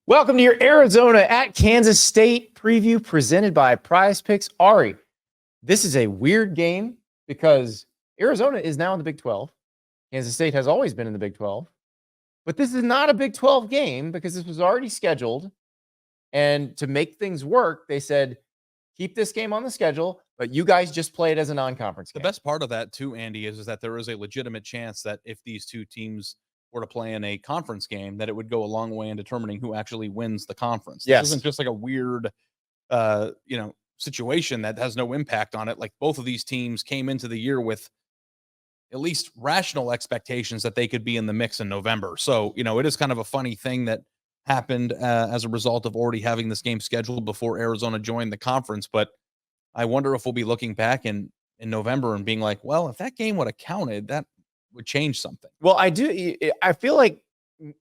Welcome to your Arizona at Kansas State preview presented by Prize Picks. Ari, this is a weird game because Arizona is now in the Big 12. Kansas State has always been in the Big 12. But this is not a Big 12 game because this was already scheduled. And to make things work, they said, keep this game on the schedule, but you guys just play it as a non-conference game. The best part of that, too, Andy, is that there is a legitimate chance that if these two teams were to play in a conference game, that it would go a long way in determining who actually wins the conference. Yes. This isn't just like a weird, situation that has no impact on it. Like both of these teams came into the year with at least rational expectations that they could be in the mix in November. So, it is kind of a funny thing that happened as a result of already having this game scheduled before Arizona joined the conference. But I wonder if we'll be looking back in November and being like, well, if that game would have counted, that would change something. Well, I feel like,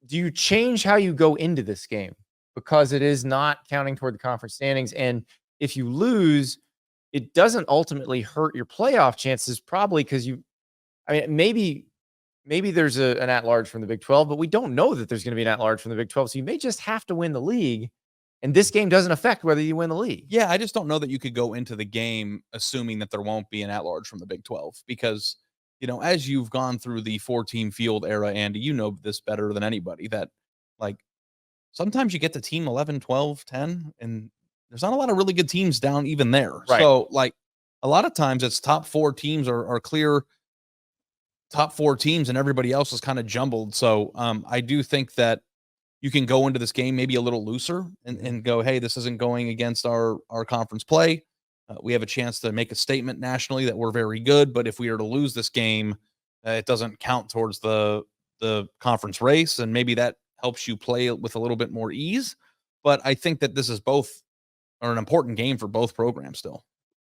do you change how you go into this game? Because it is not counting toward the conference standings. And if you lose, it doesn't ultimately hurt your playoff chances, probably because maybe there's an at-large from the Big 12, but we don't know that there's going to be an at-large from the Big 12. So you may just have to win the league. And this game doesn't affect whether you win the league. Yeah, I just don't know that you could go into the game assuming that there won't be an at-large from the Big 12 because, as you've gone through the 4-team field era, Andy, you know this better than anybody, that, sometimes you get to team 11, 12, 10, and there's not a lot of really good teams down even there. Right. So, a lot of times it's top 4 teams are clear top 4 teams and everybody else is kind of jumbled. So, I do think that you can go into this game maybe a little looser and go, hey, this isn't going against our conference play. We have a chance to make a statement nationally that we're very good, but if we are to lose this game, it doesn't count towards the conference race, and maybe that helps you play with a little bit more ease. But I think that this is an important game for both programs still.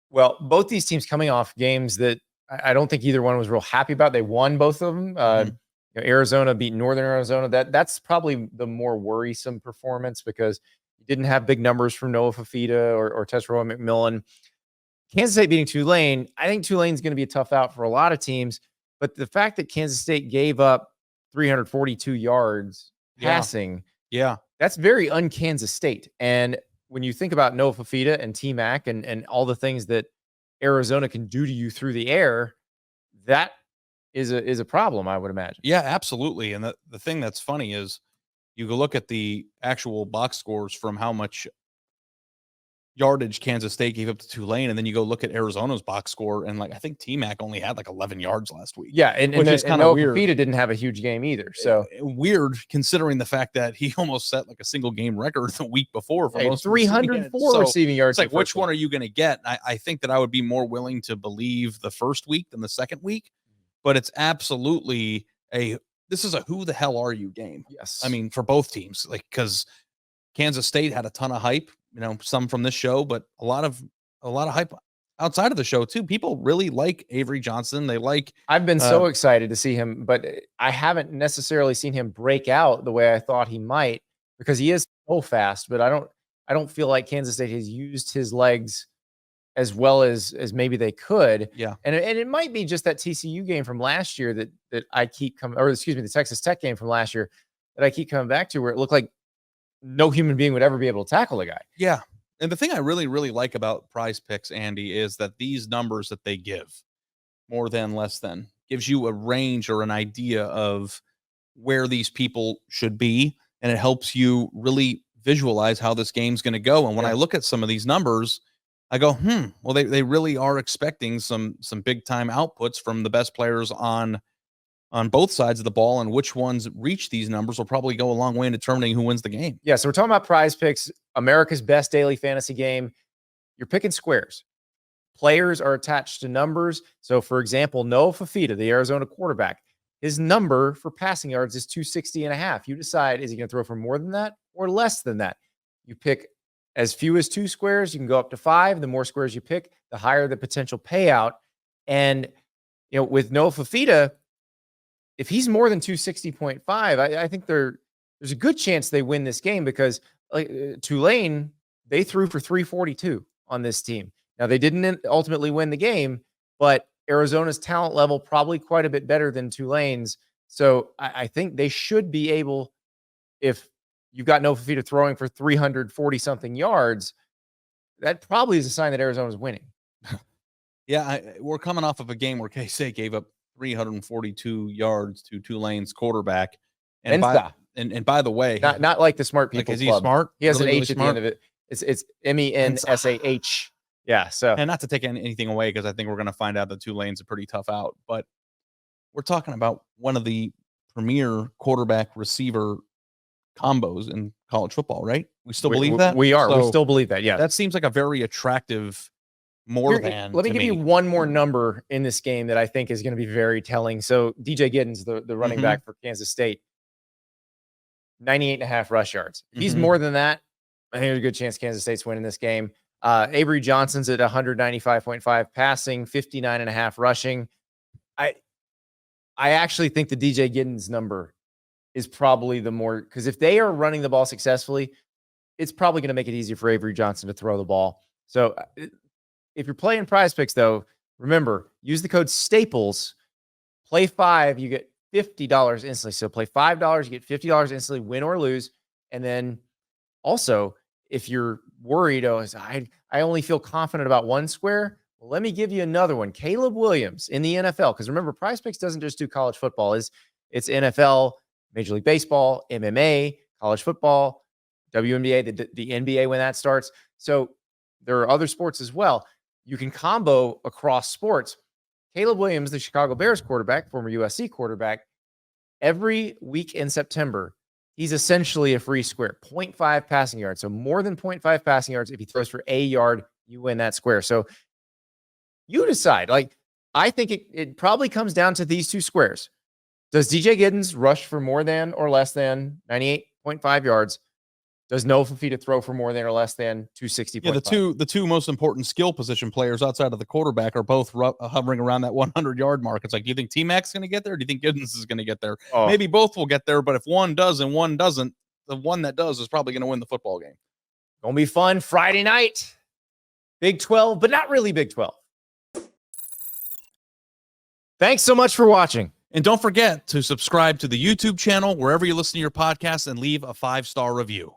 Well, both these teams coming off games that I don't think either one was real happy about. They won both of them. Arizona beat Northern Arizona. That's probably the more worrisome performance because you didn't have big numbers from Noah Fifita or Tesoro McMillan. Kansas State beating Tulane. I think Tulane's going to be a tough out for a lot of teams, but the fact that Kansas State gave up 342 yards passing, that's very un-Kansas State. And when you think about Noah Fifita and T-Mac and all the things that Arizona can do to you through the air, that is a problem, I would imagine. Yeah, absolutely. And the thing that's funny is you go look at the actual box scores from how much yardage Kansas State gave up to Tulane, and then you go look at Arizona's box score, and I think T-Mac only had 11 yards last week. Yeah, and is kind of weird. Fifita didn't have a huge game either, so weird considering the fact that he almost set a single game record the week before for most 304 receiving yards. It's which one are you going to get? I think that I would be more willing to believe the first week than the second week, but it's absolutely this is a who the hell are you game. Yes, I mean for both teams, because Kansas State had a ton of hype. Some from this show, but a lot of hype outside of the show too. People really like Avery Johnson. I've been so excited to see him, but I haven't necessarily seen him break out the way I thought he might because he is so fast. But I don't feel like Kansas State has used his legs as well as maybe they could. Yeah, and it might be just that TCU game from last year that I keep coming, or excuse me, the Texas Tech game from last year that I keep coming back to, where it looked like no human being would ever be able to tackle the guy. Yeah. And the thing I really, really like about Prize Picks, Andy, is that these numbers that they give, more than, less than, gives you a range or an idea of where these people should be. And it helps you really visualize how this game's going to go. And when I look at some of these numbers, I go, well, they really are expecting some big time outputs from the best players on both sides of the ball, and which ones reach these numbers will probably go a long way in determining who wins the game. Yeah, so we're talking about Prize Picks, America's best daily fantasy game. You're picking squares. Players are attached to numbers. So, for example, Noah Fifita, the Arizona quarterback, his number for passing yards is 260.5. You decide, is he going to throw for more than that or less than that? You pick as few as 2 squares. You can go up to 5. The more squares you pick, the higher the potential payout. And, with Noah Fifita, if he's more than 260.5, I think there's a good chance they win this game because Tulane, they threw for 342 on this team. Now, they didn't ultimately win the game, but Arizona's talent level probably quite a bit better than Tulane's. So I think they should be able, if you've got Noah Fifita throwing for 340 something yards, that probably is a sign that Arizona's winning. Yeah, we're coming off of a game where K-State gave up 342 yards to Tulane's quarterback. And by the way, not like the smart people. Like, is he club. smart? He has really, an really H at smart? the end of it. It's MENSAH. Yeah. So, and not to take anything away, because I think we're going to find out that Tulane's a pretty tough out, but we're talking about one of the premier quarterback receiver combos in college football, right? We still believe that? We are. So we still believe that. Yeah. That seems like a very attractive Let me give you one more number in this game that I think is going to be very telling. So DJ Giddens, the running back for Kansas State, 98.5 rush yards. If he's more than that, I think there's a good chance Kansas State's winning this game. Avery Johnson's at 195.5 passing, 59.5 rushing. I actually think the DJ Giddens number is probably the more, because if they are running the ball successfully, it's probably going to make it easier for Avery Johnson to throw the ball. So if you're playing Prize Picks, though, remember, use the code STAPLES. Play 5, you get $50 instantly. So play $5, you get $50 instantly, win or lose. And then also, if you're worried, I only feel confident about one square, well, let me give you another one. Caleb Williams in the NFL. Because remember, Prize Picks doesn't just do college football. It's NFL, Major League Baseball, MMA, college football, WNBA, the NBA when that starts. So there are other sports as well. You can combo across sports. Caleb Williams, the Chicago Bears quarterback, former USC quarterback, every week in September, he's essentially a free square, 0.5 passing yards. So more than 0.5 passing yards. If he throws for a yard, you win that square. So you decide. I think it probably comes down to these two squares. Does DJ Giddens rush for more than or less than 98.5 yards? Does Noah Fifita throw for more than or less than 260? Yeah, the two most important skill position players outside of the quarterback are both hovering around that 100-yard mark. It's like, do you think T-Mac's going to get there? Or do you think Giddens is going to get there? Maybe both will get there, but if one does and one doesn't, the one that does is probably going to win the football game. Gonna be fun Friday night. Big 12, but not really Big 12. Thanks so much for watching. And don't forget to subscribe to the YouTube channel wherever you listen to your podcast and leave a 5-star review.